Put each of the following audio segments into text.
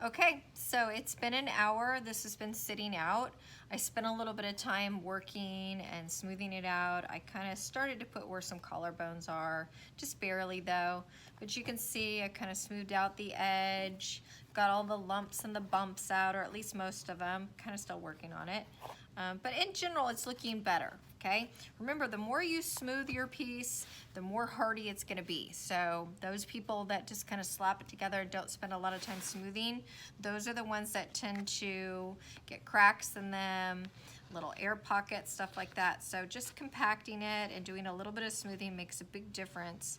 Okay, so it's been an hour. This has been sitting out. I spent a little bit of time working and smoothing it out. I kind of started to put where some collarbones are, just barely though. But you can see I kind of smoothed out the edge, got all the lumps and the bumps out, or at least most of them. Kind of still working on it. But in general, it's looking better, okay? Remember, the more you smooth your piece, the more hardy it's gonna be. So those people that just kind of slap it together and don't spend a lot of time smoothing, those are the ones that tend to get cracks in them, little air pockets, stuff like that. So just compacting it and doing a little bit of smoothing makes a big difference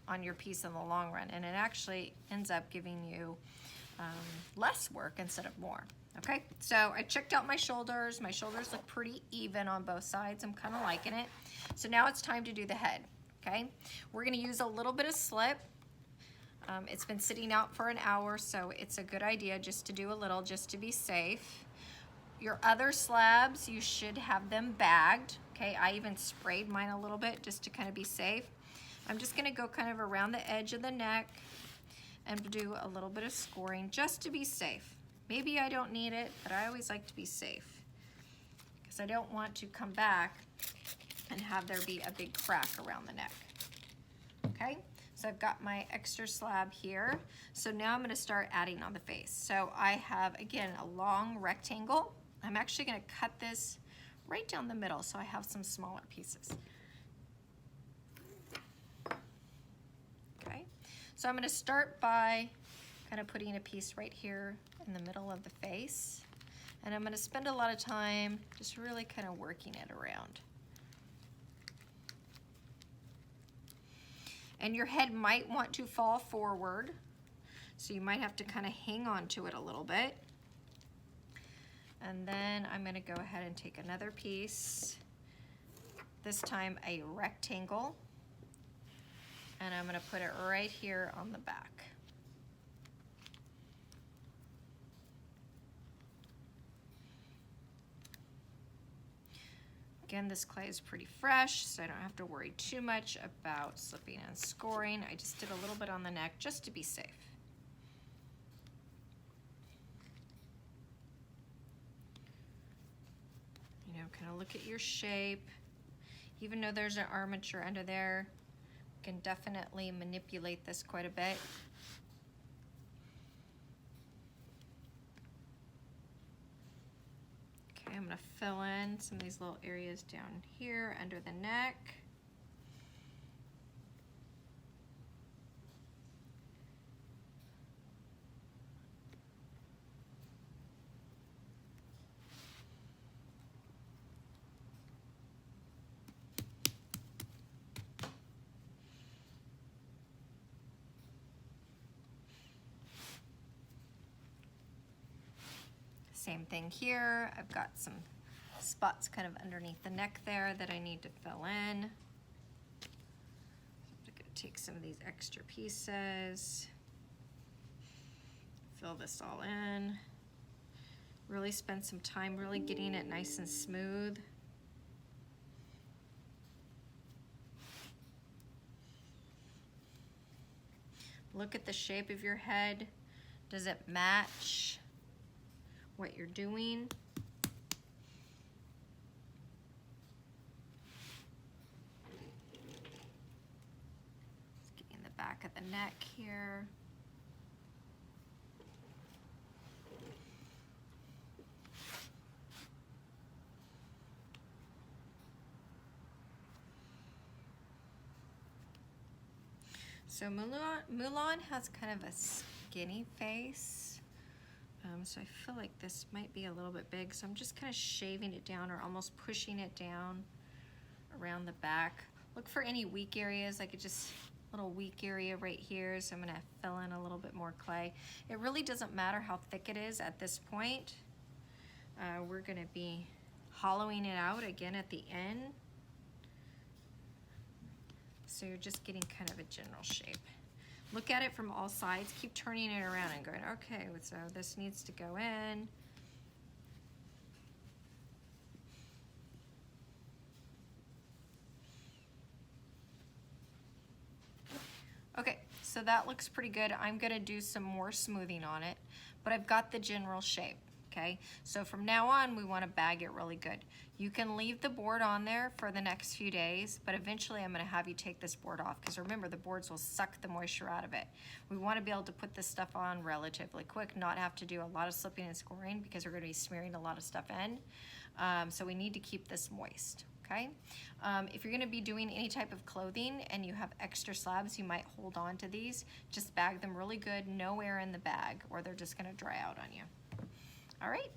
on your piece in the long run. And it actually ends up giving you less work instead of more. Okay, so I checked out my shoulders. My shoulders look pretty even on both sides. I'm kind of liking it. So now it's time to do the head, okay? We're gonna use a little bit of slip. It's been sitting out for an hour, so it's a good idea just to do a little, just to be safe. Your other slabs, you should have them bagged, okay? I even sprayed mine a little bit just to kind of be safe. I'm just gonna go kind of around the edge of the neck and do a little bit of scoring just to be safe. Maybe I don't need it, but I always like to be safe because I don't want to come back and have there be a big crack around the neck. Okay, so I've got my extra slab here. So now I'm gonna start adding on the face. So I have, again, a long rectangle. I'm actually gonna cut this right down the middle so I have some smaller pieces. Okay, so I'm gonna start by kind of putting a piece right here in the middle of the face. And I'm gonna spend a lot of time just really kind of working it around. And your head might want to fall forward, so you might have to kind of hang on to it a little bit. And then I'm gonna go ahead and take another piece, this time a rectangle, and I'm gonna put it right here on the back. Again, this clay is pretty fresh, so I don't have to worry too much about slipping and scoring. I just did a little bit on the neck just to be safe. You know, kind of look at your shape. Even though there's an armature under there, you can definitely manipulate this quite a bit. I'm gonna fill in some of these little areas down here under the neck. Same thing here. I've got some spots kind of underneath the neck there that I need to fill in. I'm gonna take some of these extra pieces, fill this all in. Really spend some time really getting it nice and smooth. Look at the shape of your head. Does it match what you're doing? Just getting the back of the neck here. So Mulan has kind of a skinny face. So I feel like this might be a little bit big, so I'm just kind of shaving it down or almost pushing it down around the back. Look for any weak areas, like just a little weak area right here, so I'm gonna fill in a little bit more clay. It really doesn't matter how thick it is at this point. We're gonna be hollowing it out again at the end. So you're just getting kind of a general shape. Look at it from all sides, keep turning it around and going, okay, so this needs to go in. Okay, so that looks pretty good. I'm gonna do some more smoothing on it, but I've got the general shape, okay? So from now on, we wanna bag it really good. You can leave the board on there for the next few days, but eventually I'm gonna have you take this board off, because remember, the boards will suck the moisture out of it. We wanna be able to put this stuff on relatively quick, not have to do a lot of slipping and scoring, because we're gonna be smearing a lot of stuff in. So we need to keep this moist. Okay? If you're gonna be doing any type of clothing and you have extra slabs, you might hold on to these. Just bag them really good, no air in the bag, or they're just gonna dry out on you. All right,